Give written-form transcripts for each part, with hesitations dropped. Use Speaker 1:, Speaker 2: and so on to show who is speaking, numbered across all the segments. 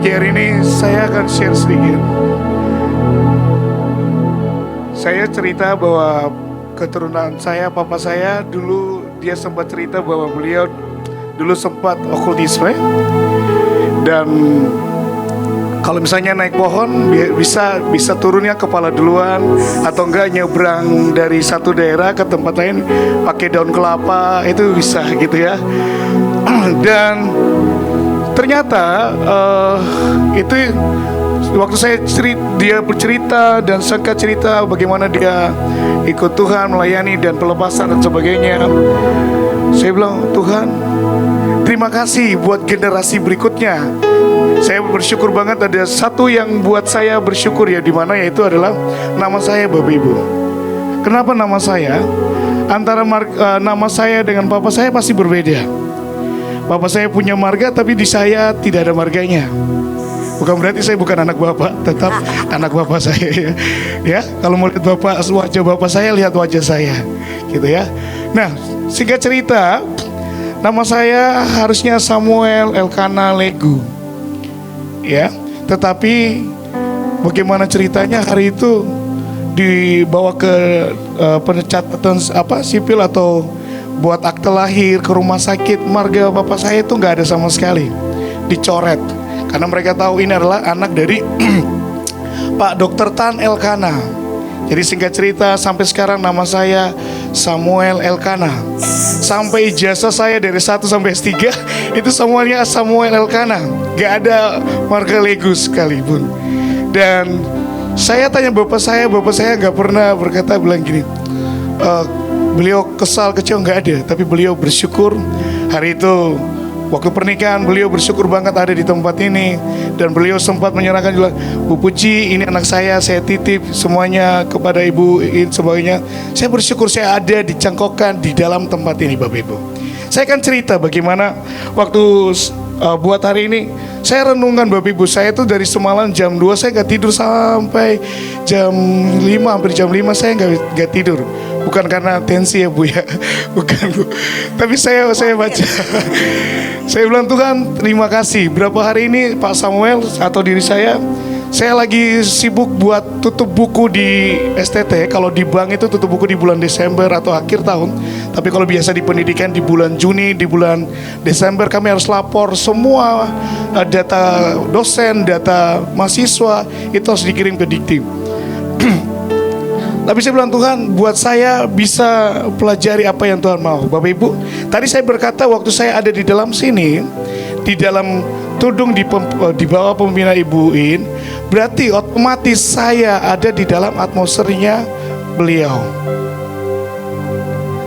Speaker 1: pagi hari ini saya akan share sedikit. Saya cerita bahwa keturunan saya, papa saya dulu dia sempat cerita bahwa beliau dulu sempat okultisme. Dan kalau misalnya naik pohon bisa turunnya kepala duluan, atau enggak nyebrang dari satu daerah ke tempat lain pakai daun kelapa, itu bisa gitu ya. Dan ternyata itu waktu dia bercerita dan singkat cerita bagaimana dia ikut Tuhan, melayani dan pelepasan dan sebagainya. Saya bilang, Tuhan, terima kasih buat generasi berikutnya. Saya bersyukur banget ada satu yang buat saya bersyukur ya, dimana yaitu adalah nama saya Bapak Ibu. Kenapa nama saya? Antara nama saya dengan papa saya pasti berbeda. Bapak saya punya marga, tapi di saya tidak ada marganya. Bukan berarti saya bukan anak bapak, tetap anak bapak saya ya. Ya, kalau mau lihat wajah bapak saya, lihat wajah saya, gitu ya. Nah, singkat cerita, nama saya harusnya Samuel Elkana Legu, ya. Tetapi bagaimana ceritanya hari itu dibawa ke pencatatan sipil atau buat akte lahir ke rumah sakit, marga bapak saya itu nggak ada sama sekali, dicoret karena mereka tahu ini adalah anak dari Pak Dr. Tan Elkana. Jadi singkat cerita sampai sekarang nama saya Samuel Elkana. Sampai ijazah saya dari 1 sampai S3 itu semuanya Samuel Elkana, nggak ada marga Legu sekalipun. Dan saya tanya bapak saya nggak pernah berkata bilang gini, beliau kesal, kecewa, nggak ada. Tapi beliau bersyukur hari itu waktu pernikahan, beliau bersyukur banget ada di tempat ini. Dan beliau sempat menyerahkan juga, Bu Puji, ini anak saya titip semuanya kepada Ibu sebagainya. Saya bersyukur saya ada dicangkokkan di dalam tempat ini, Bapak Ibu. Saya akan cerita bagaimana waktu buat hari ini saya renungkan, Bapak Ibu. Saya itu dari semalam jam 2 saya nggak tidur sampai jam 5, hampir jam 5 saya nggak tidur. Bukan karena tensi ya Bu ya, bukan Bu. Tapi saya baca. Saya bilang, Tuhan terima kasih. Berapa hari ini Pak Samuel atau diri saya lagi sibuk buat tutup buku di STT. Kalau di bank itu tutup buku di bulan Desember atau akhir tahun. Tapi kalau biasa di pendidikan di bulan Juni, di bulan Desember kami harus lapor semua data dosen, data mahasiswa itu harus dikirim ke Dikti. Tapi saya bilang, Tuhan buat saya bisa pelajari apa yang Tuhan mau. Bapak Ibu, tadi saya berkata waktu saya ada di dalam sini, di dalam tudung di bawah pembina Ibu In, berarti otomatis saya ada di dalam atmosfernya beliau.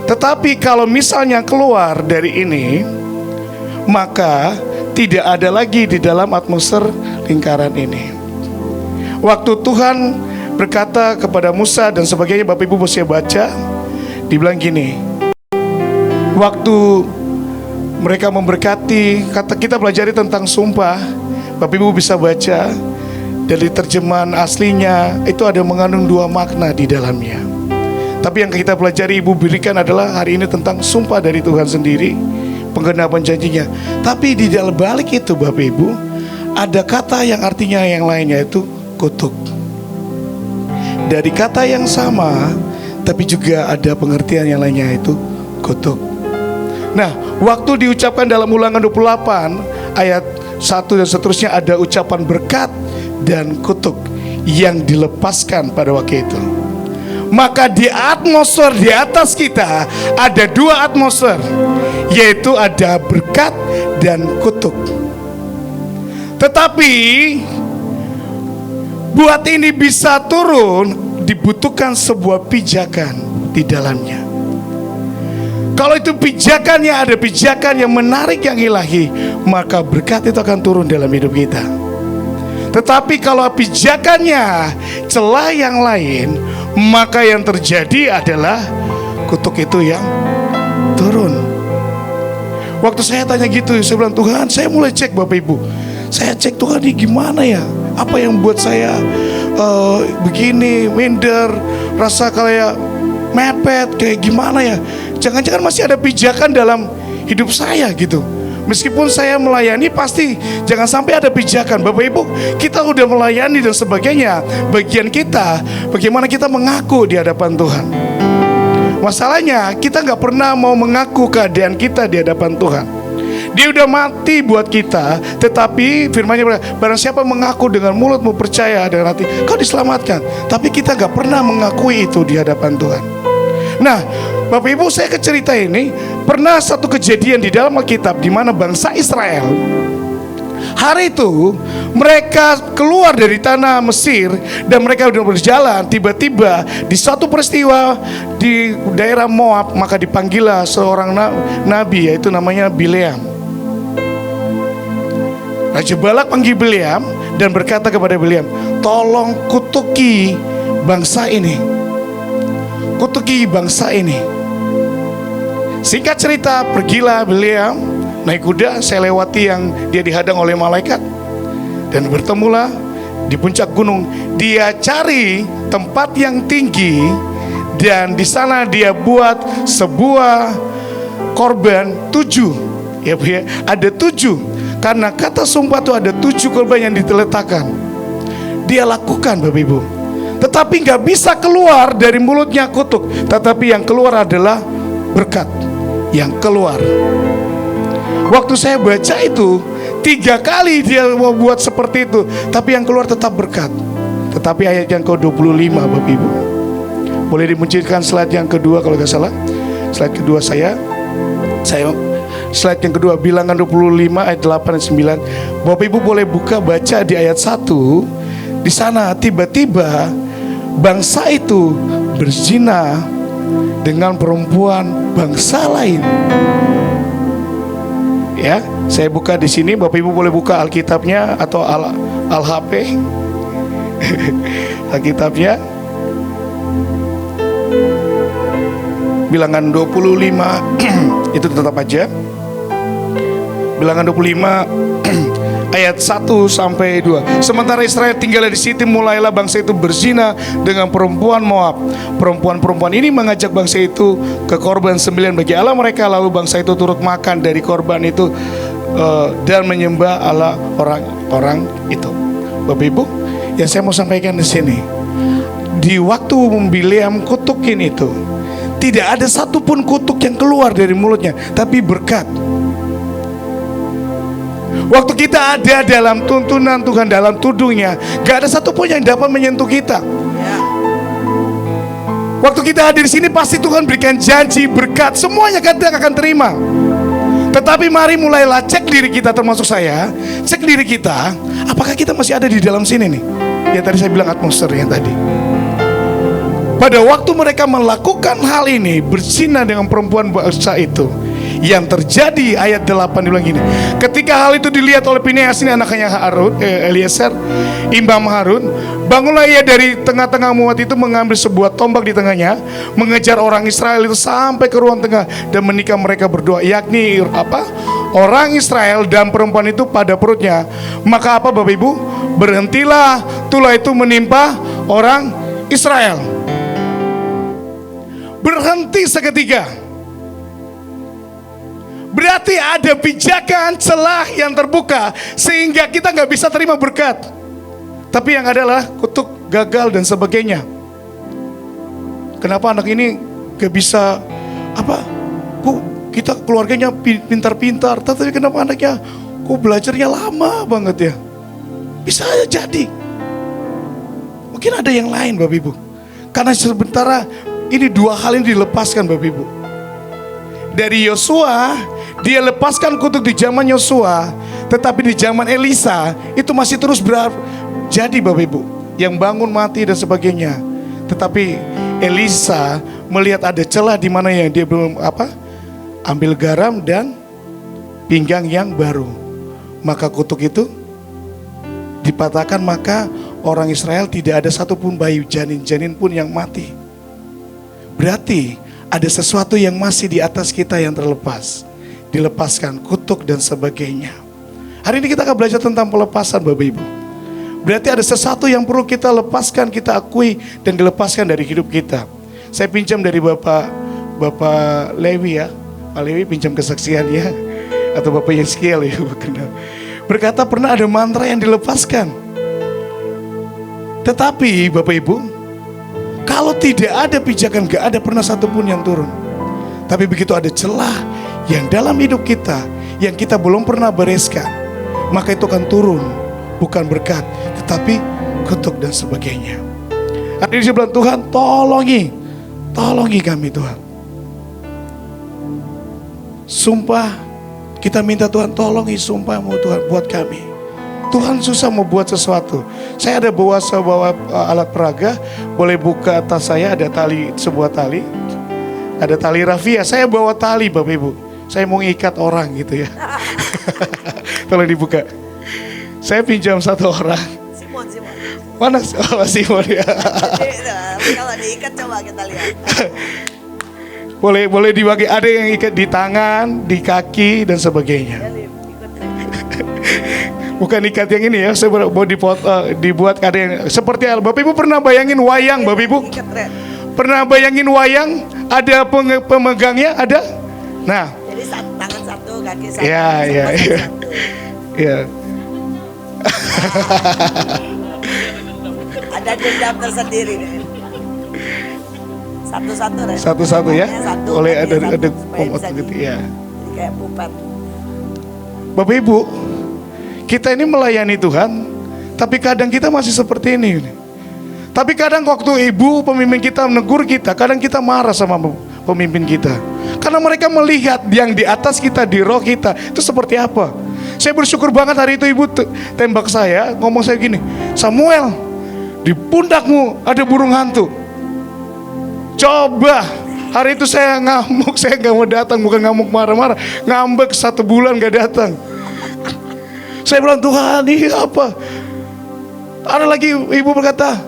Speaker 1: Tetapi kalau misalnya keluar dari ini, maka tidak ada lagi di dalam atmosfer lingkaran ini. Waktu Tuhan berkata kepada Musa dan sebagainya, Bapak Ibu bisa baca, dibilang gini, waktu mereka memberkati, kata kita pelajari tentang sumpah, Bapak Ibu bisa baca dari terjemahan aslinya itu ada mengandung 2 makna di dalamnya. Tapi yang kita pelajari Ibu berikan adalah hari ini tentang sumpah dari Tuhan sendiri, penggenapan janjinya. Tapi di dalam balik itu Bapak Ibu ada kata yang artinya yang lainnya, itu kutuk. Dari kata yang sama, tapi juga ada pengertian yang lainnya, itu kutuk. Nah, waktu diucapkan dalam Ulangan 28 ayat 1 dan seterusnya ada ucapan berkat dan kutuk yang dilepaskan pada waktu itu. Maka di atmosfer di atas kita ada 2 atmosfer, yaitu ada berkat dan kutuk. Tetapi buat ini bisa turun dibutuhkan sebuah pijakan di dalamnya. Kalau itu pijakannya ada pijakan yang menarik yang ilahi, maka berkat itu akan turun dalam hidup kita. Tetapi kalau pijakannya celah yang lain, maka yang terjadi adalah kutuk itu yang turun. Waktu saya tanya gitu, saya bilang, Tuhan, saya mulai cek Bapak Ibu. Saya cek, Tuhan ini gimana ya? Apa yang buat saya begini, minder, rasa kayak mepet, kayak gimana ya? Jangan-jangan masih ada pijakan dalam hidup saya gitu. Meskipun saya melayani, pasti jangan sampai ada pijakan. Bapak Ibu, kita udah melayani dan sebagainya, bagian kita bagaimana kita mengaku di hadapan Tuhan. Masalahnya kita nggak pernah mau mengaku keadaan kita di hadapan Tuhan. Dia udah mati buat kita, tetapi firman-Nya barang siapa mengaku dengan mulutmu, percaya dengan hati, kau diselamatkan. Tapi kita nggak pernah mengakui itu di hadapan Tuhan. Nah, Bapak Ibu, saya ke cerita ini, pernah satu kejadian di dalam Alkitab di mana bangsa Israel hari itu mereka keluar dari tanah Mesir dan mereka sudah berjalan. Tiba-tiba di suatu peristiwa di daerah Moab, maka dipanggillah seorang nabi, yaitu namanya Bileam. Raja Balak panggil Bileam dan berkata kepada Bileam, tolong kutuki bangsa ini, kutuki bangsa ini. Singkat cerita, pergilah Bileam naik kuda. Saya lewati yang dia dihadang oleh malaikat, dan bertemulah di puncak gunung. Dia cari tempat yang tinggi, dan di sana dia buat sebuah korban 7. Ya Bu ya, ada 7. Karena kata sumpah itu ada 7 korban yang diletakkan. Dia lakukan, Bapak Ibu. Tetapi gak bisa keluar dari mulutnya kutuk, tetapi yang keluar adalah berkat. Yang keluar, waktu saya baca itu 3 kali dia mau buat seperti itu, tapi yang keluar tetap berkat. Tetapi ayat yang ke-25, Bapak Ibu, boleh dimunculkan slide yang kedua kalau gak salah. Slide kedua saya slide yang kedua, Bilangan 25 ayat 8 dan 9. Bapak Ibu boleh buka baca di ayat 1. Di sana tiba-tiba bangsa itu berzina dengan perempuan bangsa lain. Ya, saya buka di sini. Bapak Ibu boleh buka Alkitabnya atau Al-HP. Alkitabnya. Bilangan 25 itu tetap aja. Bilangan 25 ayat 1 sampai 2. Sementara Israel tinggal di Sitim, mulailah bangsa itu berzina dengan perempuan Moab. Perempuan-perempuan ini mengajak bangsa itu ke korban sembelihan bagi Allah mereka. Lalu bangsa itu turut makan dari korban itu dan menyembah Allah orang-orang itu. Bapak Ibu, yang saya mau sampaikan di sini, di waktu Bileam kutukin itu, tidak ada satupun kutuk yang keluar dari mulutnya, tapi berkat. Waktu kita ada dalam tuntunan Tuhan, dalam tudungnya, gak ada satupun yang dapat menyentuh kita. Waktu kita hadir di sini, pasti Tuhan berikan janji, berkat, semuanya kita akan terima. Tetapi mari mulailah cek diri kita, termasuk saya, cek diri kita, apakah kita masih ada di dalam sini nih? Ya tadi saya bilang atmosfer yang tadi. Pada waktu mereka melakukan hal ini, berzina dengan perempuan bangsa itu, yang terjadi ayat 8 dibilang gini, ketika hal itu dilihat oleh Fineas, ini anaknya Harun, Eliezer, Imam Harun, bangunlah ia dari tengah-tengah umat itu, mengambil sebuah tombak di tengahnya, mengejar orang Israel itu sampai ke ruang tengah dan menikah mereka berdua, yakni orang Israel dan perempuan itu pada perutnya. Maka apa Bapak Ibu? Berhentilah tulah itu menimpa orang Israel. Berhenti seketika. Berarti ada pijakan, celah yang terbuka sehingga kita gak bisa terima berkat. Tapi yang adalah kutuk, gagal dan sebagainya. Kenapa anak ini gak bisa kita keluarganya pintar-pintar, tapi kenapa anaknya belajarnya lama banget ya? Bisa aja jadi. Mungkin ada yang lain Bapak Ibu. Karena sementara ini 2 hal ini dilepaskan Bapak Ibu. Dari Yosua, dia lepaskan kutuk di zaman Yosua, tetapi di zaman Elisa itu masih terus jadi Bapak Ibu, yang bangun mati dan sebagainya. Tetapi Elisa melihat ada celah di mana yang dia belum ambil garam dan pinggang yang baru. Maka kutuk itu dipatahkan, maka orang Israel tidak ada satupun bayi janin pun yang mati. Berarti ada sesuatu yang masih di atas kita yang terlepas, dilepaskan, kutuk dan sebagainya. Hari ini kita akan belajar tentang pelepasan Bapak Ibu. Berarti ada sesuatu yang perlu kita lepaskan, kita akui dan dilepaskan dari hidup kita. Saya pinjam dari Bapak Lewi ya, Pak Lewi pinjam kesaksian ya. atau Bapak Yeskiel ya, berkata pernah ada mantra yang dilepaskan. Tetapi Bapak Ibu, kalau tidak ada pijakan, gak ada pernah satupun yang turun. Tapi begitu ada celah yang dalam hidup kita, yang kita belum pernah bereskan, maka itu akan turun. Bukan berkat, tetapi kutuk dan sebagainya. Hari ini saya bilang, Tuhan tolongi kami Tuhan. Sumpah, kita minta Tuhan tolongi sumpah-Mu Tuhan buat kami. Tuhan susah mau buat sesuatu. Saya ada bawa alat peraga, boleh buka tas saya, ada tali, sebuah tali. Ada tali rafia, saya bawa tali Bapak Ibu. Saya mau ngikat orang gitu ya. Tolong dibuka. Saya pinjam satu orang.
Speaker 2: Simon.
Speaker 1: Mana? Oh, Simon ya.
Speaker 2: Kalau diikat coba kita lihat.
Speaker 1: Boleh dibagi. Ada yang ikat di tangan, di kaki dan sebagainya. Bukan ikat yang ini ya. Saya mau dibuat ada yang seperti Bapak Ibu pernah bayangin wayang, Bapak Ibu? Pernah bayangin wayang? Ada pemegangnya? Ada? Nah.
Speaker 2: Jadi tangan satu, kaki satu.
Speaker 1: Ya.
Speaker 2: Ada dendam tersendiri deh. Satu-satu Ren.
Speaker 1: Satu-satu ya. Oleh ada
Speaker 2: pomot
Speaker 1: gitu ya.
Speaker 2: Kayak pupet.
Speaker 1: Bapak Ibu, kita ini melayani Tuhan, tapi kadang kita masih seperti ini. Tapi kadang waktu ibu pemimpin kita menegur kita, kadang kita marah sama pemimpin kita. Karena mereka melihat yang di atas kita, di roh kita, itu seperti apa. Saya bersyukur banget hari itu ibu tembak saya, ngomong saya gini, Samuel, di pundakmu ada burung hantu. Coba, hari itu saya ngamuk, saya gak mau datang, bukan ngamuk marah-marah, ngambek 1 bulan gak datang. Saya bilang, Tuhan ini apa? Ada lagi ibu berkata,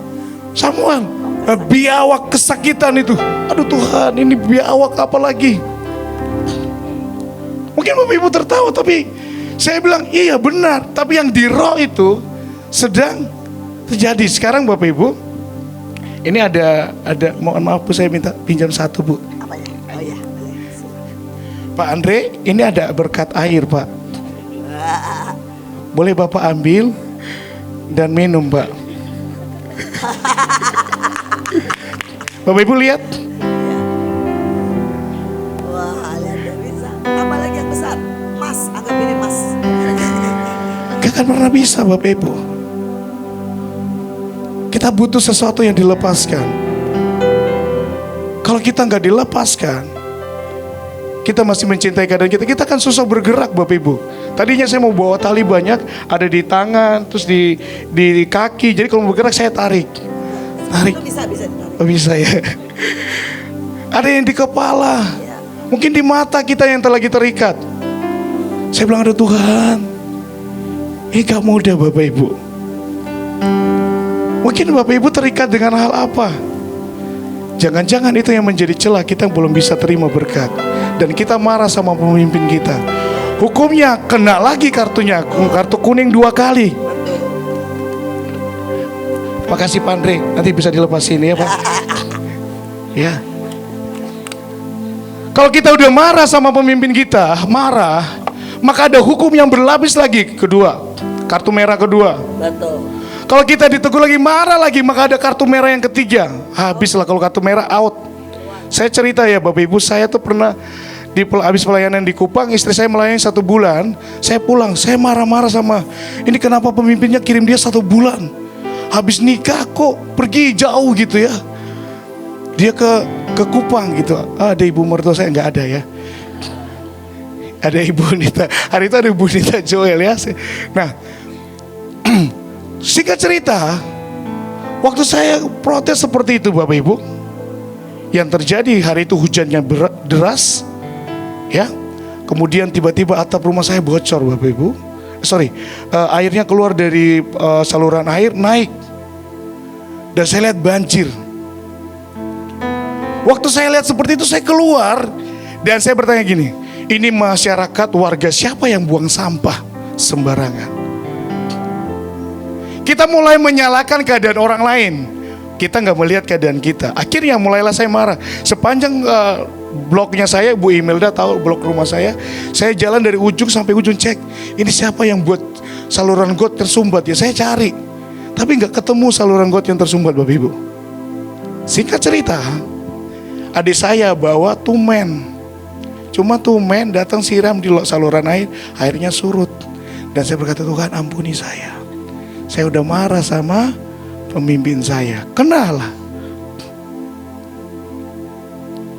Speaker 1: Samuel, biawak kesakitan itu. Aduh Tuhan, ini biawak apa lagi? Mungkin Bapak Ibu tertawa, tapi saya bilang iya benar. Tapi yang di roh itu sedang terjadi. Sekarang Bapak Ibu, ini ada mohon maaf Bu, saya minta pinjam satu Bu.
Speaker 2: Apanya? Oh ya,
Speaker 1: Pak Andre, ini ada berkat air Pak. Boleh Bapak ambil dan minum Pak. Bapak Ibu lihat.
Speaker 2: Wah, lihat dia bisa. Tambah lagi yang besar. Mas, anggap ini mas.
Speaker 1: Gak akan pernah bisa Bapak Ibu. Kita butuh sesuatu yang dilepaskan. Kalau kita nggak dilepaskan, kita masih mencintai keadaan kita, kita akan susah bergerak Bapak Ibu. Tadinya saya mau bawa tali banyak, ada di tangan, terus di kaki. Jadi kalau mau bergerak saya tarik.
Speaker 2: Bisa ditarik.
Speaker 1: Oh, bisa ya. Ada yang di kepala, mungkin di mata kita yang lagi terikat. Saya bilang, ada Tuhan, ini gak mudah Bapak Ibu. Mungkin Bapak Ibu terikat dengan hal apa? Jangan-jangan itu yang menjadi celah kita belum bisa terima berkat. Dan kita marah sama pemimpin kita. Hukumnya kena lagi kartunya, kartu kuning 2 kali. Makasih Pak Andre, nanti bisa dilepas ini ya Pak. Ya. Kalau kita udah marah sama pemimpin kita, maka ada hukum yang berlapis lagi kedua, kartu merah kedua.
Speaker 2: Betul.
Speaker 1: Kalau kita ditegur lagi, marah lagi, maka ada kartu merah yang ketiga. Habislah kalau kartu merah, out. Saya cerita ya Bapak Ibu, saya tuh pernah habis pelayanan di Kupang, istri saya melayani 1 bulan. Saya pulang, saya marah-marah sama ini, kenapa pemimpinnya kirim dia 1 bulan, habis nikah kok pergi jauh gitu ya. Dia ke Kupang gitu. Ada ibu mertua saya, nggak ada ya. Ada Ibu Nita. Hari itu ada Ibu Nita Joel ya. Nah, singkat cerita, waktu saya protes seperti itu Bapak Ibu, yang terjadi hari itu hujannya deras. Ya, kemudian tiba-tiba atap rumah saya bocor Bapak Ibu. Airnya keluar dari saluran air naik. Dan saya lihat banjir. Waktu saya lihat seperti itu, saya keluar dan saya bertanya gini, ini masyarakat warga siapa yang buang sampah sembarangan? Kita mulai menyalahkan keadaan orang lain. Kita nggak melihat keadaan kita. Akhirnya mulailah saya marah. Sepanjang blognya saya, Bu Imelda tahu blog rumah saya. Saya jalan dari ujung sampai ujung cek, ini siapa yang buat saluran got tersumbat ya. Saya cari, tapi nggak ketemu saluran got yang tersumbat Bapak Ibu. Singkat cerita, adik saya bawa tumen. Cuma tumen datang siram di saluran air, airnya surut. Dan saya berkata, Tuhan ampuni saya. Saya udah marah sama pemimpin saya. Kenalah.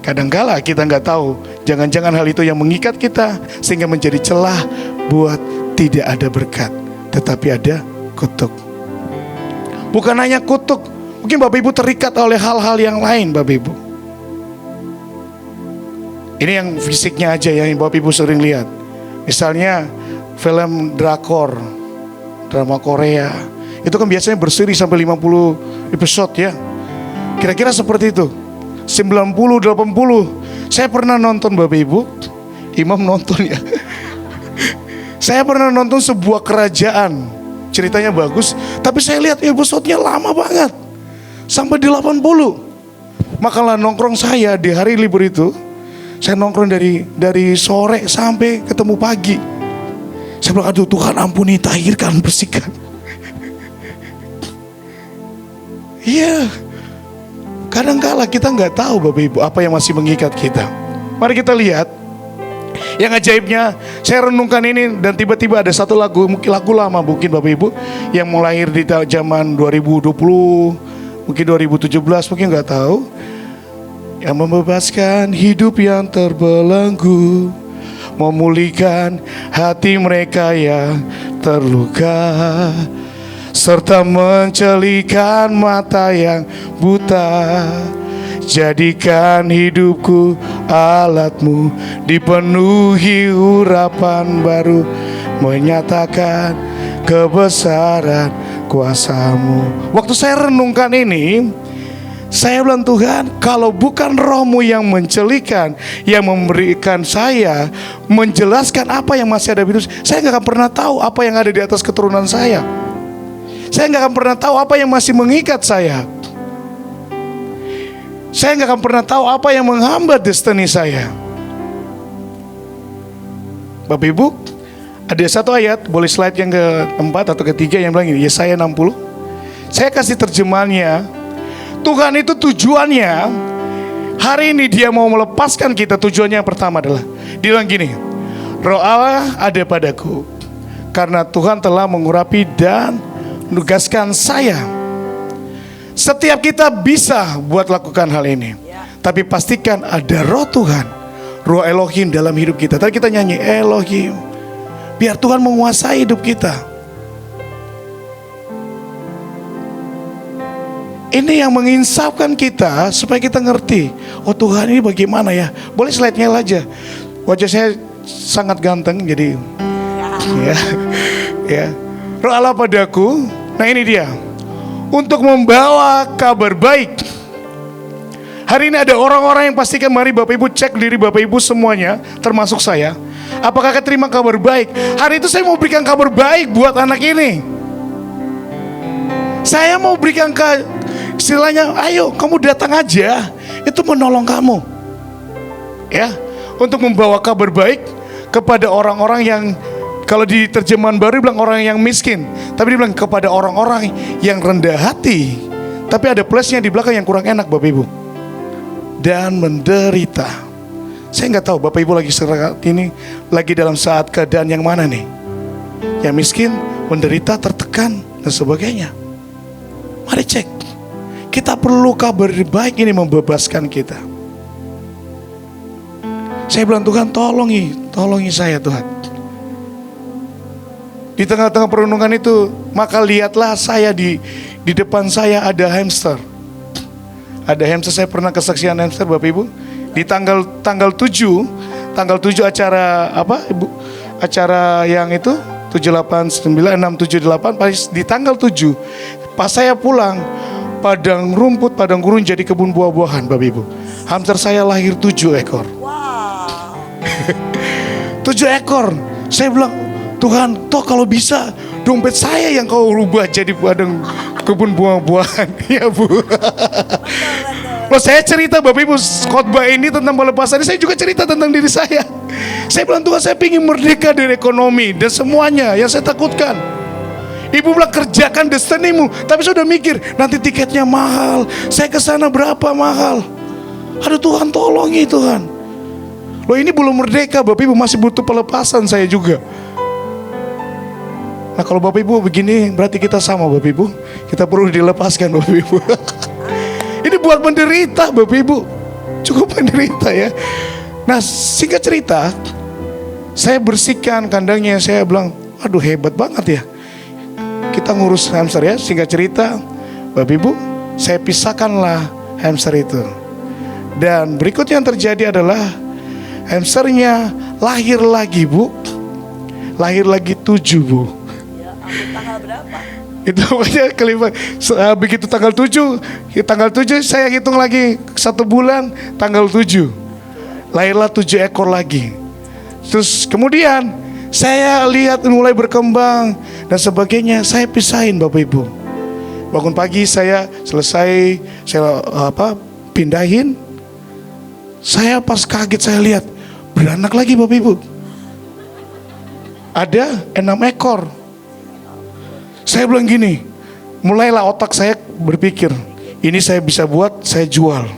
Speaker 1: Kadangkala kita nggak tahu, jangan-jangan hal itu yang mengikat kita sehingga menjadi celah buat tidak ada berkat, tetapi ada kutuk. Bukan hanya kutuk, mungkin Bapak Ibu terikat oleh hal-hal yang lain Bapak Ibu. Ini yang fisiknya aja ya, yang Bapak Ibu sering lihat. Misalnya film drakor, drama Korea, itu kan biasanya berseri sampai 50 episode ya. Kira-kira seperti itu. 90, 80. Saya pernah nonton Bapak Ibu, Imam nonton ya. Saya pernah nonton sebuah kerajaan, ceritanya bagus, tapi saya lihat episodenya lama banget, sampai 80. Makalah nongkrong saya di hari libur itu, saya nongkrong dari sore sampai ketemu pagi. Saya bilang, aduh Tuhan ampuni, tahirkan, bersihkan. Iya. Kadang-kala kita nggak tahu Bapak Ibu apa yang masih mengikat kita. Mari kita lihat. Yang ajaibnya, saya renungkan ini dan tiba-tiba ada satu lagu lama mungkin Bapak Ibu, yang lahir di zaman 2020, mungkin 2017, mungkin nggak tahu. Yang membebaskan hidup yang terbelenggu, memulihkan hati mereka yang terluka, serta mencelikan mata yang buta. Jadikan hidupku alatmu, dipenuhi urapan baru, menyatakan kebesaran kuasamu. Waktu saya renungkan ini, saya bilang, Tuhan, kalau bukan Roh-Mu yang mencelikan, yang memberikan saya, menjelaskan apa yang masih ada di hidup saya, nggak akan pernah tahu apa yang ada di atas keturunan saya. Saya nggak akan pernah tahu apa yang masih mengikat saya. Saya nggak akan pernah tahu apa yang menghambat destiny saya. Bapak Ibu, ada satu ayat, boleh slide yang keempat atau ketiga, yang bilang ini, Yesaya 60. Saya kasih terjemahannya. Tuhan itu tujuannya, hari ini dia mau melepaskan kita. Tujuannya yang pertama adalah, dia bilang gini, Roh Allah ada padaku, karena Tuhan telah mengurapi dan menugaskan saya. Setiap kita bisa buat lakukan hal ini, tapi pastikan ada Roh Tuhan, Roh Elohim dalam hidup kita. Tadi kita nyanyi Elohim, biar Tuhan menguasai hidup kita. Ini yang menginsafkan kita supaya kita ngerti, oh Tuhan ini bagaimana ya. Boleh slide-nya aja. Wajah saya sangat ganteng jadi ya. Roh Allah padaku. Nah ini dia, untuk membawa kabar baik. Hari ini ada orang-orang yang pastikan, mari Bapak Ibu cek diri Bapak Ibu semuanya, termasuk saya. Apakah keterima kabar baik? Hari itu saya mau berikan kabar baik buat anak ini. Saya mau berikan istilahnya, ayo kamu datang aja, itu menolong kamu, ya, untuk membawa kabar baik kepada orang-orang yang, kalau di terjemahan baru bilang orang yang miskin, tapi dia bilang kepada orang-orang yang rendah hati. Tapi ada plusnya di belakang yang kurang enak Bapak Ibu, dan menderita. Saya nggak tahu Bapak Ibu lagi saat ini lagi dalam saat keadaan yang mana nih, yang miskin, menderita, tertekan dan sebagainya. Mari cek. Kita perlu kabar baik ini membebaskan kita. Saya bilang, Tuhan tolongi saya Tuhan. Di tengah-tengah perenungan itu, maka lihatlah saya di depan saya ada hamster. Ada hamster, saya pernah kesaksian hamster Bapak Ibu. Di tanggal 7 acara apa Ibu? Acara yang itu 789 678, pas di tanggal 7 pas saya pulang, padang rumput, padang gurun jadi kebun buah-buahan Bapak Ibu. Hamster saya lahir 7 ekor.
Speaker 2: Wow.
Speaker 1: 7 ekor. Saya bilang, Tuhan, toh kalau bisa dompet saya yang kau rubah jadi padang kebun buah-buahan. Ya Bu. Kalau saya cerita Bapak Ibu khotbah ini tentang pelepasan ini, saya juga cerita tentang diri saya. Saya bilang Tuhan, saya ingin merdeka dari ekonomi dan semuanya yang saya takutkan. Ibu bilang kerjakan destinimu, tapi saya udah mikir nanti tiketnya mahal, saya kesana berapa mahal. Aduh Tuhan, tolongi Tuhan. Loh ini belum merdeka Bapak Ibu, masih butuh pelepasan saya juga. Nah kalau Bapak Ibu begini, berarti kita sama Bapak Ibu. Kita perlu dilepaskan Bapak Ibu. Ini buat menderita Bapak Ibu, cukup menderita ya. Nah singkat cerita, saya bersihkan kandangnya. Saya bilang, aduh hebat banget ya, kita ngurus hamster ya. Singkat cerita Bapak Ibu, saya pisahkanlah hamster itu. Dan berikutnya yang terjadi adalah hamsternya lahir lagi Bu. Lahir lagi 7 Bu.
Speaker 2: Tanggal berapa?
Speaker 1: Itu pokoknya begitu tanggal 7 saya hitung lagi 1 bulan, tanggal 7 lahirlah 7 ekor lagi. Terus kemudian saya lihat mulai berkembang dan sebagainya. Saya pisahin Bapak Ibu. Bangun pagi saya selesai, saya pindahin. Saya pas kaget, saya lihat beranak lagi Bapak Ibu. Ada 6 ekor. Saya bilang gini, mulailah otak saya berpikir, ini saya bisa buat, saya jual,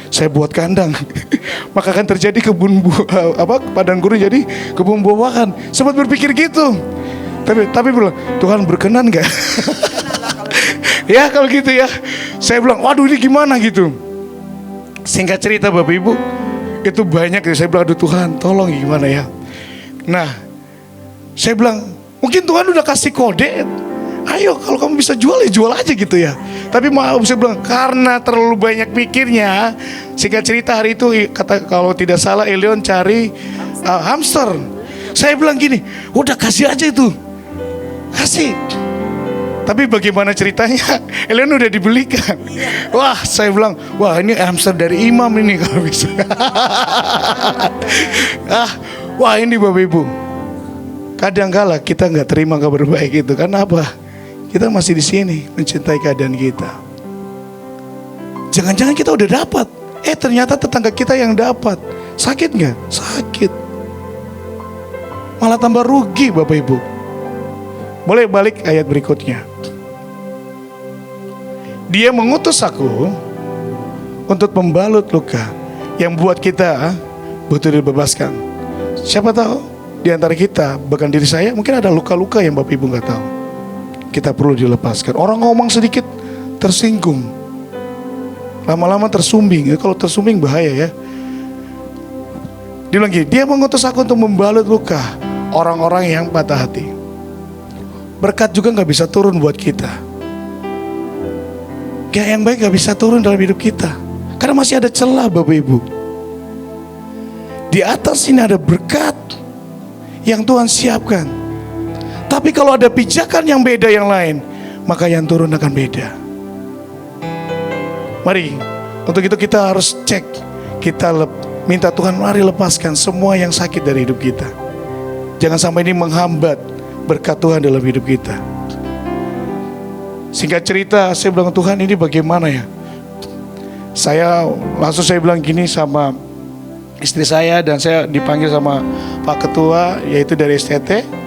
Speaker 1: saya buat kandang. Maka akan terjadi padang gurun jadi kebun buah-buahan. Sempat berpikir gitu. Tapi bilang, Tuhan berkenan gak? Ya kalau gitu ya. Saya bilang, waduh ini gimana gitu. Singkat cerita Bapak Ibu, itu banyak. Saya bilang, aduh Tuhan tolong gimana ya. Nah saya bilang, mungkin Tuhan udah kasih kode, ayo kalau kamu bisa jual ya jual aja gitu ya. Tapi maaf saya bilang, karena terlalu banyak pikirnya. Singkat cerita hari itu kata kalau tidak salah Elion cari hamster. Saya bilang gini, udah kasih aja itu, kasih. Tapi bagaimana ceritanya, Elion udah dibelikan. Wah saya bilang, wah ini hamster dari imam ini kalau bisa. Wah ini Bapak Ibu, kadangkala kita nggak terima kabar baik itu. Karena apa? Kita masih di sini mencintai keadaan kita. Jangan-jangan kita udah dapat, ternyata tetangga kita yang dapat. Sakit nggak? Sakit. Malah tambah rugi Bapak Ibu. Boleh balik ayat berikutnya. Dia mengutus aku untuk membalut luka yang buat kita butuh dibebaskan. Siapa tahu di antara kita, bahkan diri saya, mungkin ada luka-luka yang Bapak Ibu nggak tahu. Kita perlu dilepaskan. Orang ngomong sedikit tersinggung, lama-lama tersumbing. Kalau tersumbing bahaya ya. Dia bilang gini, dia mengutus aku untuk membalut luka orang-orang yang patah hati. Berkat juga gak bisa turun buat kita. Yang baik gak bisa turun dalam hidup kita, karena masih ada celah Bapak Ibu. Di atas ini ada berkat yang Tuhan siapkan. Tapi kalau ada pijakan yang beda yang lain, maka yang turun akan beda. Mari, untuk itu kita harus cek. Kita minta Tuhan, mari lepaskan semua yang sakit dari hidup kita. Jangan sampai ini menghambat berkat Tuhan dalam hidup kita. Singkat cerita, saya bilang, Tuhan ini bagaimana ya? Saya bilang gini sama istri saya, dan saya dipanggil sama Pak Ketua, yaitu dari STT.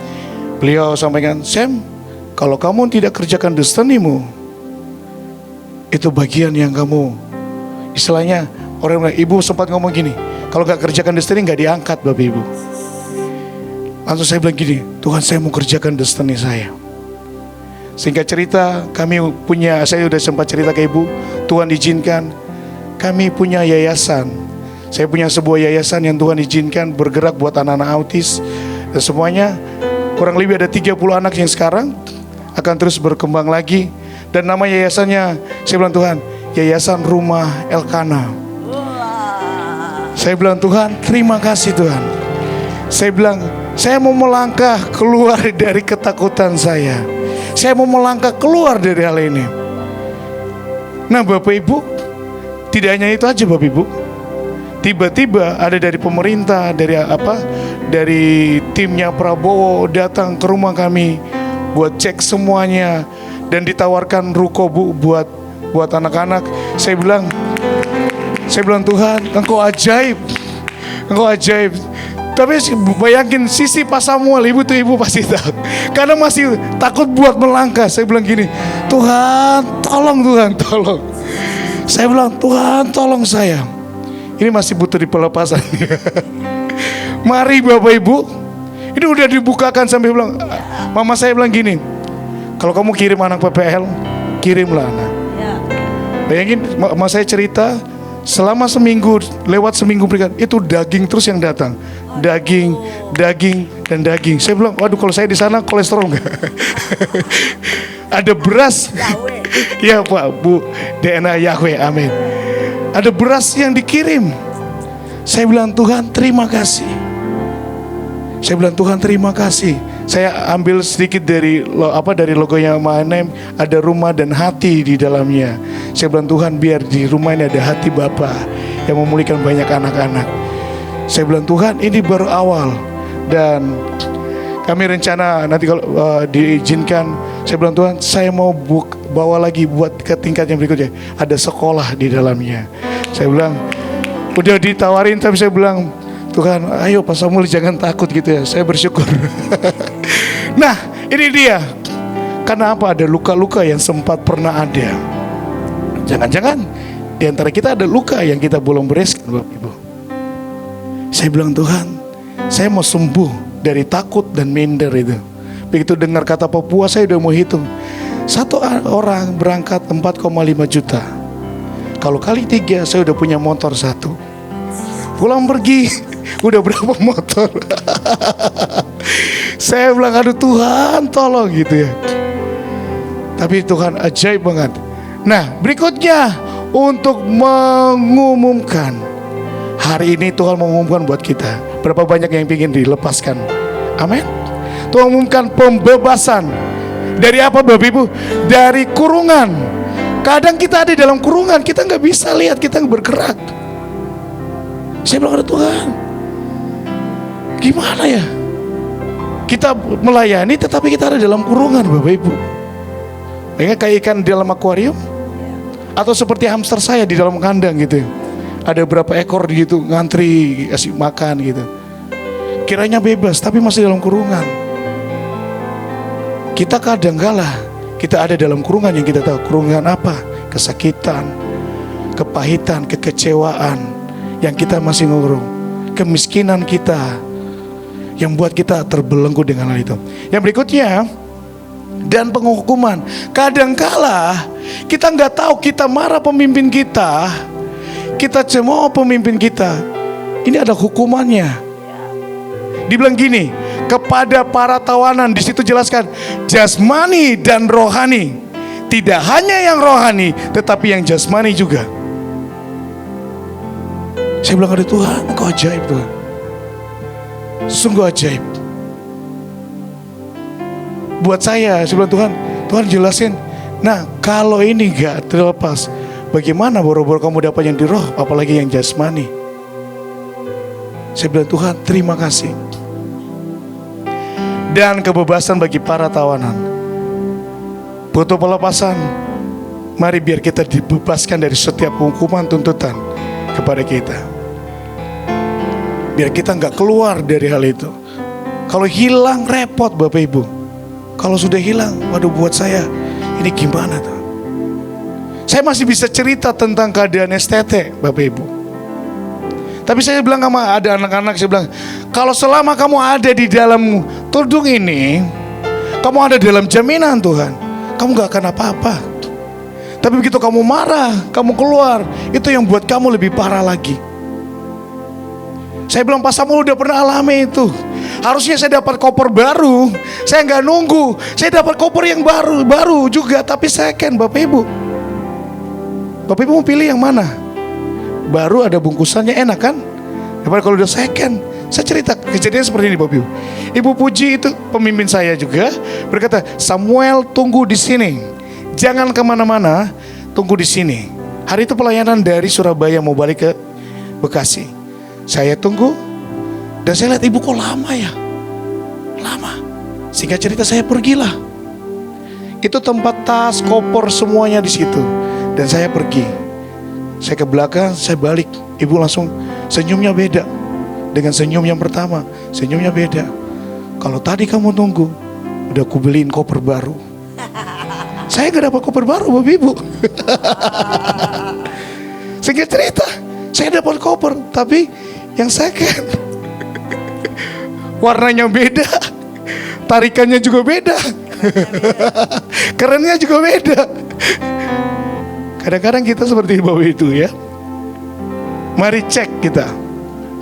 Speaker 1: Beliau sampaikan, Sam, kalau kamu tidak kerjakan destinimu, itu bagian yang kamu, istilahnya orang bilang, ibu sempat ngomong gini, kalau gak kerjakan destiny gak diangkat Bapak Ibu. Langsung saya bilang gini, Tuhan saya mau kerjakan destiny saya. Singkat cerita, saya sudah sempat cerita ke ibu, Tuhan izinkan kami punya yayasan. Saya punya sebuah yayasan yang Tuhan izinkan bergerak buat anak-anak autis. Dan semuanya kurang lebih ada 30 anak yang sekarang akan terus berkembang lagi. Dan nama yayasannya, saya bilang, Tuhan, Yayasan Rumah Elkana. Saya bilang, Tuhan terima kasih Tuhan. Saya bilang, saya mau melangkah keluar dari ketakutan saya. Saya mau melangkah keluar dari hal ini. Nah Bapak Ibu, tidak hanya itu aja Bapak Ibu. Tiba-tiba ada dari pemerintah, dari timnya Prabowo datang ke rumah kami buat cek semuanya, dan ditawarkan ruko Bu buat anak-anak. Saya bilang, Saya bilang, Tuhan, Engkau ajaib. Engkau ajaib. Tapi bayangin sisi Pak Samuel, ibu tuh ibu pasti tahu. Karena masih takut buat melangkah. Saya bilang gini, Tuhan, Tuhan, tolong. Saya bilang, Tuhan, tolong saya. Ini masih butuh di pelepasan. Mari Bapak Ibu. Ini udah dibukakan sampai bilang, mama saya bilang gini, kalau kamu kirim anak PPL, kirimlah anak.
Speaker 2: Ya.
Speaker 1: Bayangin, mama saya cerita, selama seminggu, lewat seminggu berikan, itu daging terus yang datang. Daging, dan daging. Saya bilang, waduh kalau saya di sana kolesterol enggak? Ada beras.
Speaker 2: Yahweh.
Speaker 1: Ya Pak, Bu, DNA Yahweh, amin. Ada beras yang dikirim. Saya bilang, Tuhan terima kasih. Saya bilang, Tuhan terima kasih. Saya ambil sedikit dari logonya My Name, ada rumah dan hati di dalamnya. Saya bilang, Tuhan biar di rumah ini ada hati Bapa yang memulihkan banyak anak-anak. Saya bilang, Tuhan ini baru awal. Dan kami rencana nanti kalau diizinkan, saya bilang, Tuhan saya mau bawa lagi buat ke tingkat yang berikutnya. Ada sekolah di dalamnya. Saya bilang, udah ditawarin, tapi saya bilang, Tuhan ayo Pak Samuel jangan takut gitu ya. Saya bersyukur. Nah ini dia. Karena apa? Ada luka-luka yang sempat pernah ada. Jangan-jangan di antara kita ada luka yang kita belum bereskan, Bapak Ibu. Saya bilang, Tuhan saya mau sembuh dari takut dan minder itu. Begitu dengar kata Papua, saya udah mau hitung. Satu orang berangkat 4,5 juta. Kalau kali 3 saya udah punya motor 1. Pulang pergi udah berapa motor. Saya bilang, aduh Tuhan tolong gitu ya. Tapi Tuhan ajaib banget. Nah berikutnya, untuk mengumumkan, hari ini Tuhan mengumumkan buat kita, berapa banyak yang ingin dilepaskan. Amin. Tuhan mengumumkan pembebasan. Dari apa Bapak Ibu? Dari kurungan. Kadang kita ada di dalam kurungan, kita gak bisa lihat, kita gak bergerak. Saya bilang, ada Tuhan, gimana ya? Kita melayani tetapi kita ada dalam kurungan Bapak Ibu. Kayak ikan di dalam akuarium, atau seperti hamster saya di dalam kandang gitu. Ada berapa ekor gitu ngantri kasih makan gitu. Kiranya bebas tapi masih dalam kurungan. Kita kadang kala kita ada dalam kurungan yang kita tahu. Kurungan apa? Kesakitan, kepahitan, kekecewaan yang kita masih ngurung. Kemiskinan kita yang buat kita terbelenggu dengan hal itu. Yang berikutnya, dan penghukuman. Kadangkala kita nggak tahu, kita marah pemimpin kita, kita cemooh pemimpin kita. Ini ada hukumannya. Dibilang gini, kepada para tawanan, di situ jelaskan jasmani dan rohani. Tidak hanya yang rohani, tetapi yang jasmani juga. Saya bilang, ada Tuhan, Engkau ajaib Tuhan. Sungguh ajaib. Buat saya bilang, Tuhan jelasin. Nah kalau ini gak terlepas, bagaimana boro-boro kamu dapat yang di roh, apalagi yang jasmani. Saya bilang, Tuhan terima kasih. Dan kebebasan bagi para tawanan. Butuh pelepasan. Mari biar kita dibebaskan dari setiap hukuman tuntutan kepada kita. Biar kita gak keluar dari hal itu. Kalau hilang repot Bapak Ibu. Kalau sudah hilang, waduh buat saya ini gimana tuh? Saya masih bisa cerita tentang keadaan STT Bapak Ibu. Tapi saya bilang sama ada anak-anak, saya bilang, kalau selama kamu ada di dalam tudung ini, kamu ada dalam jaminan Tuhan, kamu gak akan apa-apa. Tapi begitu kamu marah, kamu keluar, itu yang buat kamu lebih parah lagi. Saya bilang, Pak Samuel udah pernah alami itu. Harusnya saya dapat koper baru. Saya nggak nunggu. Saya dapat koper yang baru juga, tapi second Bapak Ibu. Bapak Ibu mau pilih yang mana? Baru ada bungkusannya enak kan? Daripada kalau udah second. Saya cerita kejadian seperti ini Bapak Ibu. Ibu Puji itu pemimpin saya juga berkata, Samuel tunggu di sini. Jangan kemana-mana, tunggu di sini. Hari itu pelayanan dari Surabaya mau balik ke Bekasi. Saya tunggu. Dan saya lihat ibu kok lama ya. Lama. Singkat cerita saya pergilah. Itu tempat tas, koper semuanya di situ. Dan saya pergi. Saya ke belakang, saya balik. Ibu langsung senyumnya beda dengan senyum yang pertama. Senyumnya beda. Kalau tadi kamu tunggu, udah aku beliin koper baru. Saya gak dapat koper baru Bapak Ibu. Singkat cerita, saya dapat koper, tapi yang second. Warnanya beda, tarikannya juga beda, kerennya juga beda. Kadang-kadang kita seperti Bapak itu ya. Mari cek kita,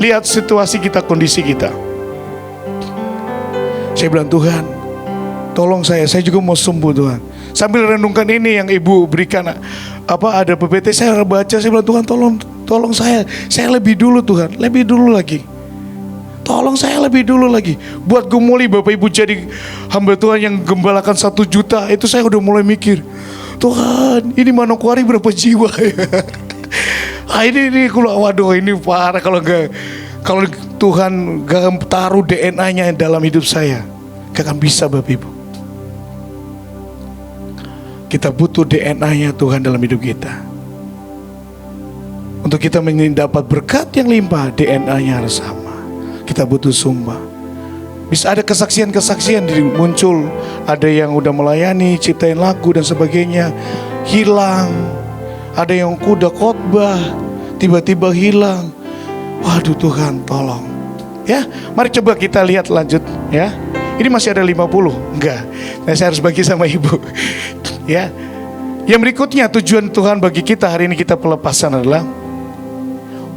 Speaker 1: lihat situasi kita, kondisi kita. Saya bilang, Tuhan, tolong saya juga mau sembuh Tuhan. Sambil renungkan ini yang Ibu berikan, ada PPT, saya baca, saya bilang, Tuhan tolong saya lebih dulu Tuhan, lebih dulu lagi. Tolong saya lebih dulu lagi. Buat gumuli Bapak Ibu jadi hamba Tuhan yang gembalakan 1 juta, itu saya udah mulai mikir, Tuhan ini Manokwari berapa jiwa ya? Ini waduh, ini parah kalau Tuhan gak taruh DNA-nya dalam hidup saya, gak akan bisa Bapak Ibu. Kita butuh DNA-nya Tuhan dalam hidup kita. Untuk kita mendapat berkat yang limpah, DNA-nya harus sama. Kita butuh sumpah. Bisa ada kesaksian-kesaksian muncul, ada yang udah melayani, ciptain lagu dan sebagainya, hilang. Ada yang udah khotbah, tiba-tiba hilang. Waduh Tuhan tolong. Ya, mari coba kita lihat lanjut ya. Ini masih ada 50, enggak. Nah, saya harus bagi sama Ibu. Ya. Yang berikutnya, tujuan Tuhan bagi kita hari ini, kita pelepasan adalah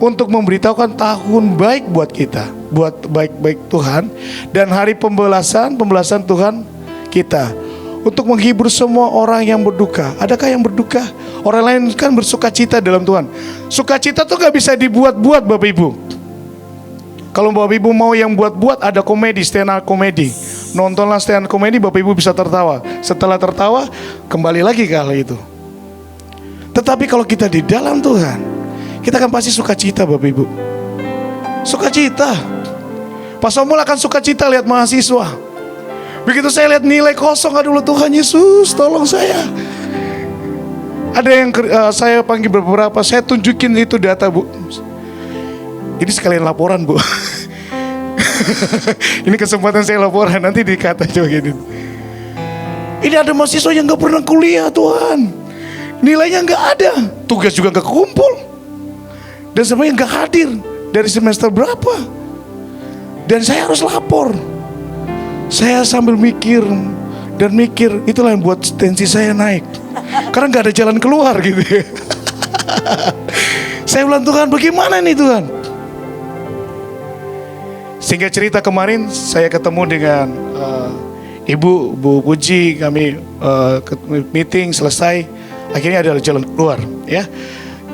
Speaker 1: untuk memberitahukan tahun baik buat kita, buat baik-baik Tuhan, dan hari pembalasan Tuhan kita, untuk menghibur semua orang yang berduka. Adakah yang berduka? Orang lain kan bersuka cita dalam Tuhan. Sukacita tuh gak bisa dibuat-buat Bapak Ibu. Kalau Bapak Ibu mau yang buat-buat, ada komedi, stand up komedi. Nontonlah stand up komedi, Bapak Ibu bisa tertawa. Setelah tertawa, kembali lagi ke hal itu. Tetapi kalau kita di dalam Tuhan, kita kan pasti sukacita Bapak Ibu. Sukacita. Pak Samuel akan sukacita lihat mahasiswa. Begitu saya lihat nilai kosong, aduh Tuhan Yesus tolong saya. Ada yang saya panggil beberapa, saya tunjukin itu data Bu. Ini sekalian laporan Bu. Ini kesempatan saya laporan, nanti dikata coba gini. Ini ada mahasiswa yang gak pernah kuliah Tuhan, nilainya gak ada, tugas juga gak kumpul, dan semuanya gak hadir dari semester berapa. Dan saya harus lapor. Saya sambil mikir, itulah yang buat tensi saya naik. Karena gak ada jalan keluar gitu ya. Saya bilang, Tuhan bagaimana nih Tuhan? Sehingga cerita kemarin saya ketemu dengan Bu Puji, kami meeting selesai, akhirnya ada jalan keluar ya.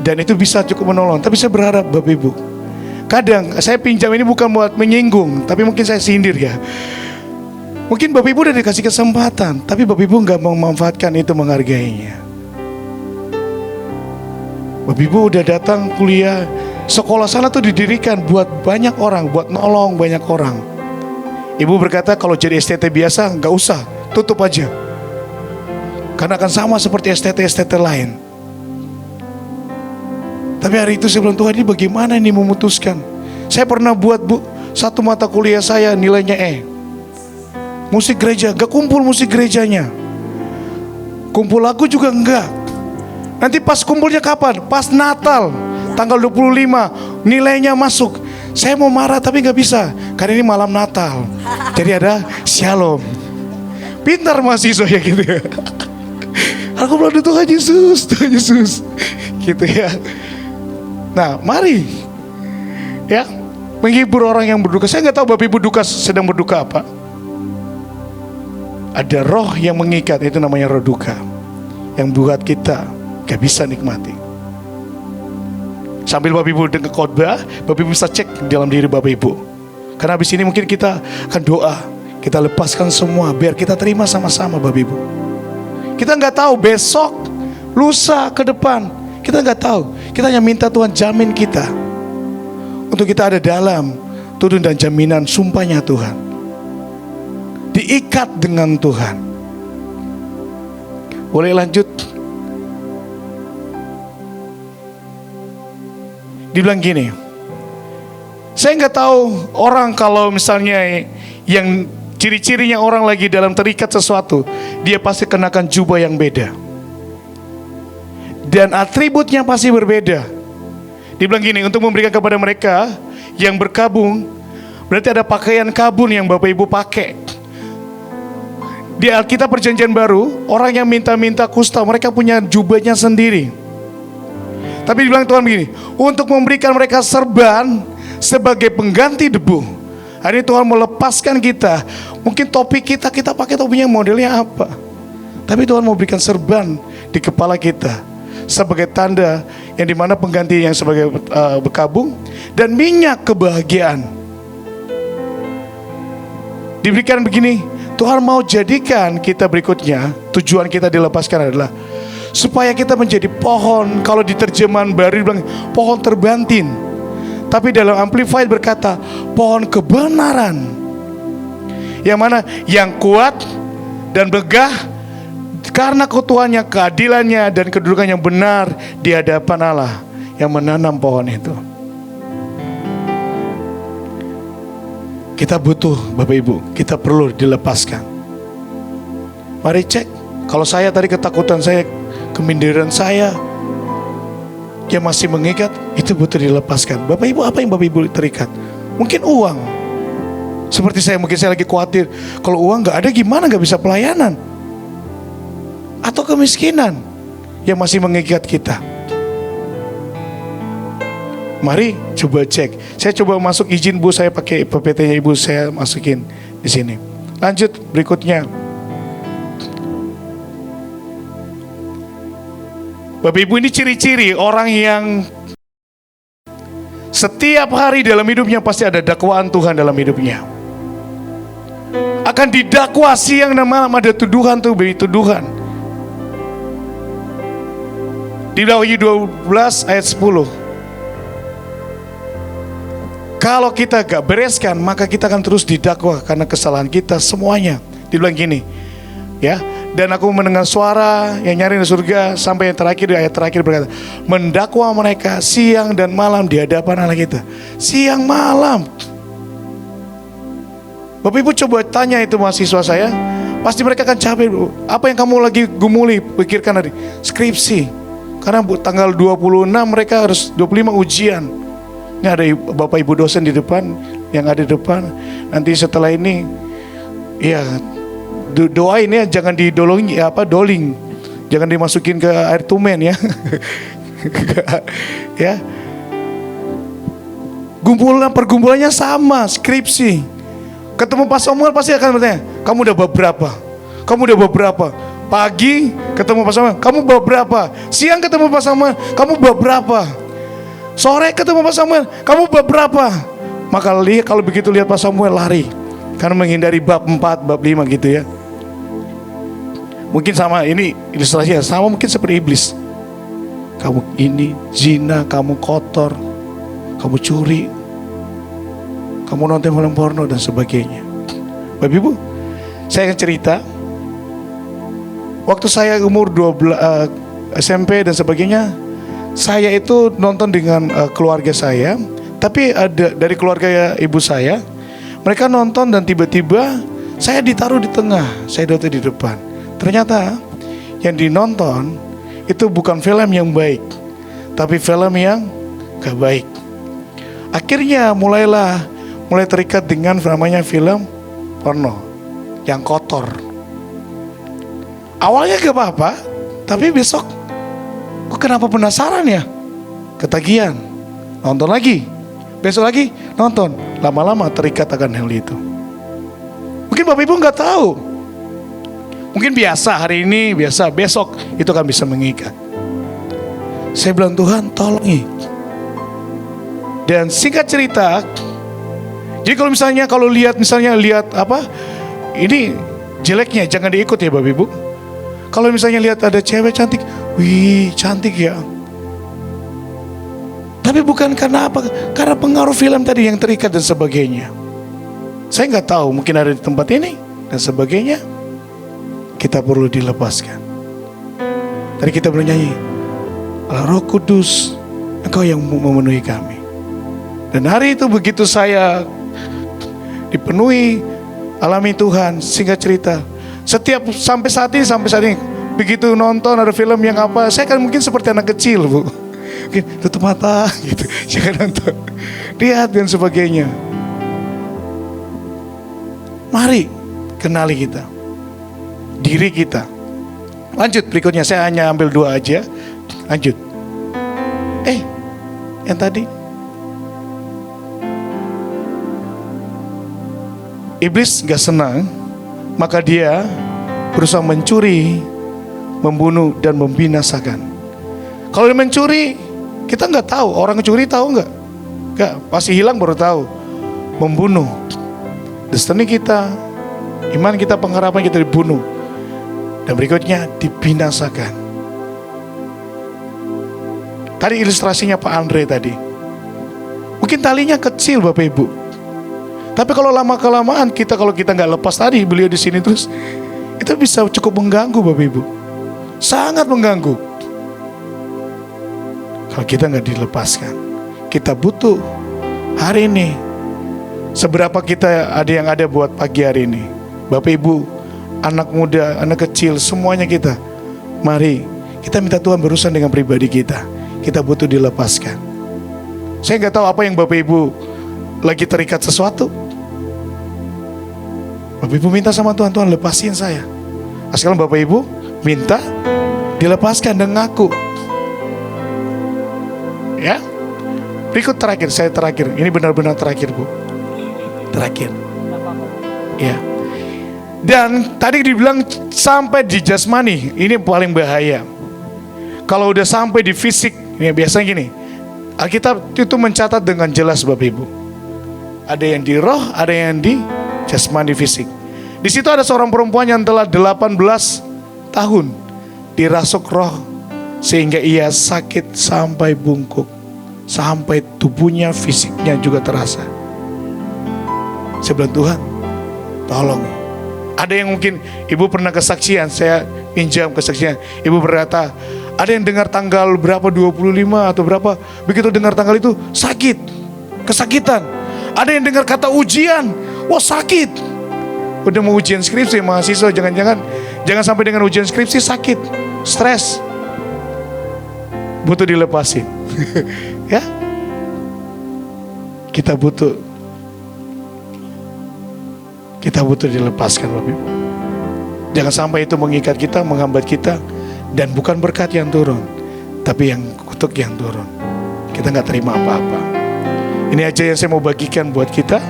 Speaker 1: Dan itu bisa cukup menolong. Tapi saya berharap Bapak Ibu, kadang saya pinjam ini bukan buat menyinggung, tapi mungkin saya sindir ya. Mungkin Bapak Ibu udah dikasih kesempatan, tapi Bapak Ibu gak memanfaatkan itu, menghargainya. Bapak Ibu udah datang kuliah, sekolah sana tuh didirikan buat banyak orang, buat nolong banyak orang. Ibu berkata kalau jadi STT biasa gak usah, tutup aja. Karena akan sama seperti STT lain. Tapi hari itu saya bilang, Tuhan ini bagaimana ini memutuskan. Saya pernah buat Bu, satu mata kuliah saya nilainya E. Musik gereja, gak kumpul musik gerejanya. Kumpul lagu juga enggak. Nanti pas kumpulnya kapan? Pas Natal, tanggal 25, nilainya masuk. Saya mau marah tapi gak bisa, karena ini malam Natal. Jadi ada shalom. Pintar mahasiswa ya gitu ya. Aku bilang, Tuhan Yesus gitu ya. Nah mari ya, menghibur orang yang berduka. Saya gak tahu Bapak Ibu sedang berduka apa. Ada roh yang mengikat, itu namanya roh duka, yang buat kita gak bisa nikmati. Sambil Bapak Ibu dengar khotbah, Bapak Ibu bisa cek dalam diri Bapak Ibu. Karena habis ini mungkin kita akan doa, kita lepaskan semua biar kita terima sama-sama Bapak Ibu. Kita gak tahu besok, lusa, ke depan, kita gak tahu. Kita hanya minta Tuhan jamin kita, untuk kita ada dalam turun dan jaminan sumpahnya Tuhan, diikat dengan Tuhan. Boleh lanjut? Dibilang gini, saya nggak tahu orang kalau misalnya yang ciri-cirinya orang lagi dalam terikat sesuatu, dia pasti kenakan jubah yang beda. Dan atributnya pasti berbeda. Dibilang gini, untuk memberikan kepada mereka yang berkabung, berarti ada pakaian kabun yang Bapak Ibu pakai. Di Alkitab Perjanjian Baru, orang yang minta-minta kusta, mereka punya jubahnya sendiri. Tapi dibilang Tuhan begini, untuk memberikan mereka serban sebagai pengganti debu. Hari ini Tuhan melepaskan kita. Mungkin topi kita pakai topinya modelnya apa, tapi Tuhan mau berikan serban di kepala kita sebagai tanda yang dimana pengganti yang sebagai berkabung, dan minyak kebahagiaan. Diberikan begini, Tuhan mau jadikan kita berikutnya. Tujuan kita dilepaskan adalah supaya kita menjadi pohon. Kalau di terjemahan baru bilang pohon terbantin, tapi dalam Amplified berkata pohon kebenaran, yang mana yang kuat dan megah karena keutuhannya, keadilannya, dan kedudukan yang benar di hadapan Allah yang menanam pohon itu. Kita butuh, Bapak Ibu, kita perlu dilepaskan. Mari cek, kalau saya tadi ketakutan saya, keminderan saya yang masih mengikat, itu butuh dilepaskan. Bapak Ibu, apa yang Bapak Ibu terikat? Mungkin uang. Seperti saya, mungkin saya lagi khawatir, kalau uang gak ada gimana gak bisa pelayanan. Atau kemiskinan yang masih mengikat kita. Mari coba cek. Saya coba masuk, izin Bu, saya pakai PPT-nya Ibu, saya masukin di sini. Lanjut berikutnya. Bapak Ibu, ini ciri-ciri orang yang setiap hari dalam hidupnya pasti ada dakwaan Tuhan dalam hidupnya. Akan didakwa siang dan malam, ada tuduhan tuh, beri tuduhan. Di Wahyu 12 ayat 10. Kalau kita gak bereskan, maka kita akan terus didakwa karena kesalahan kita semuanya. Dibilang gini, ya. Dan aku mendengar suara yang nyaring di surga, sampai yang terakhir, di ayat terakhir berkata, mendakwa mereka siang dan malam di hadapan Allah kita. Siang malam. Bapak Ibu coba tanya itu mahasiswa saya, pasti mereka akan capek. Apa yang kamu lagi gumuli, pikirkan tadi? Skripsi. Karena tanggal 26 mereka harus 25 ujian. Ini ada Bapak Ibu dosen di depan, yang ada di depan. Nanti setelah ini, ya doain ya, jangan didolong doling, jangan dimasukin ke air tumen ya. Ya, pergumulannya sama, skripsi. Ketemu Pak Samuel pasti akan bertanya, kamu udah berapa? Kamu udah berapa? Pagi ketemu Pak Samuel, kamu berapa? Siang ketemu Pak Samuel, kamu berapa? Sore ketemu Pak Samuel, kamu bab berapa? Maka kalau begitu lihat Pak Samuel lari, karena menghindari bab 4, bab 5 gitu ya. Mungkin sama, ini ilustrasinya sama mungkin seperti iblis. Kamu ini zina, kamu kotor, kamu curi, kamu nonton film porno dan sebagainya. Bapak Ibu, saya akan cerita. Waktu saya umur 12 SMP dan sebagainya, saya itu nonton dengan keluarga saya. Tapi ada dari keluarga ibu saya, mereka nonton dan tiba-tiba saya ditaruh di tengah, saya duduk di depan. Ternyata yang dinonton itu bukan film yang baik, tapi film yang gak baik. Akhirnya mulai terikat dengan namanya film porno yang kotor. Awalnya gak apa-apa, tapi besok kok kenapa penasaran ya? Ketagihan, nonton lagi, besok lagi nonton. Lama-lama terikat akan hal itu. Mungkin Bapak Ibu gak tahu. Mungkin biasa hari ini, biasa besok itu kan bisa mengikat. Saya bilang, Tuhan tolongi. Dan singkat cerita, jadi kalau lihat apa, ini jeleknya jangan diikut ya Bapak Ibu. Kalau misalnya lihat ada cewek cantik, wih cantik ya. Tapi bukan karena apa? Karena pengaruh film tadi yang terikat dan sebagainya. Saya nggak tahu, mungkin ada di tempat ini dan sebagainya. Kita perlu dilepaskan. Tadi kita bernyanyi, Allah Roh Kudus, Engkau yang memenuhi kami. Dan hari itu begitu saya dipenuhi, alami Tuhan, singkat cerita, setiap sampai saat ini, begitu nonton ada film yang apa, saya kan mungkin seperti anak kecil, Bu. Mungkin tutup mata gitu, jangan nonton, lihat dan sebagainya. Mari kenali kita, diri kita. Lanjut berikutnya, saya hanya ambil 2 aja. Lanjut. Yang tadi iblis gak senang, maka dia berusaha mencuri, membunuh, dan membinasakan. Kalau dia mencuri, kita nggak tahu. Orang curi tahu nggak? Nggak, pasti hilang baru tahu. Membunuh, destiny kita, iman kita, pengharapan kita dibunuh. Dan berikutnya dibinasakan. Tadi ilustrasinya Pak Andre tadi. Mungkin talinya kecil Bapak Ibu. Tapi kalau lama-kelamaan kalau kita nggak lepas tadi, beliau di sini terus, itu bisa cukup mengganggu Bapak Ibu. Sangat mengganggu. Kalau kita nggak dilepaskan, kita butuh hari ini. Seberapa kita ada yang ada buat pagi hari ini, Bapak Ibu, anak muda, anak kecil, semuanya kita. Mari kita minta Tuhan berurusan dengan pribadi kita. Kita butuh dilepaskan. Saya nggak tahu apa yang Bapak Ibu lagi terikat sesuatu. Bapak Ibu minta sama Tuhan, Tuhan lepasin saya. Sekarang Bapak Ibu minta dilepaskan dan ngaku. Ya. Berikut terakhir, saya terakhir. Ini benar-benar terakhir Bu. Terakhir. Ya. Dan tadi dibilang sampai di jasmani, ini paling bahaya. Kalau udah sampai di fisik, ini biasanya gini. Alkitab itu mencatat dengan jelas Bapak Ibu. Ada yang di roh, ada yang di jasmani fisik. Di situ ada seorang perempuan yang telah 18 tahun dirasuk roh sehingga ia sakit sampai bungkuk, sampai tubuhnya, fisiknya juga terasa. Saya bilang, Tuhan, tolong. Ada yang mungkin ibu pernah kesaksian, saya pinjam kesaksian. Ibu berkata, ada yang dengar tanggal berapa, 25 atau berapa, begitu dengar tanggal itu sakit, kesakitan. Ada yang dengar kata ujian, wah sakit. Udah mau ujian skripsi mahasiswa, jangan sampai dengan ujian skripsi sakit, stres. Butuh dilepasin. Ya. Kita butuh dilepaskan Bapak Ibu. Jangan sampai itu mengikat kita, menghambat kita. Dan bukan berkat yang turun, tapi yang kutuk yang turun. Kita gak terima apa-apa. Ini aja yang saya mau bagikan buat kita.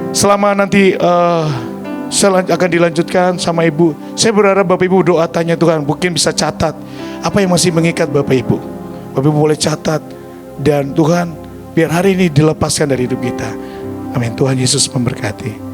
Speaker 1: Selama nanti akan dilanjutkan sama Ibu, saya berharap Bapak Ibu doa tanya Tuhan. Mungkin bisa catat apa yang masih mengikat Bapak Ibu. Bapak Ibu boleh catat. Dan Tuhan, biar hari ini dilepaskan dari hidup kita. Amin. Tuhan Yesus memberkati.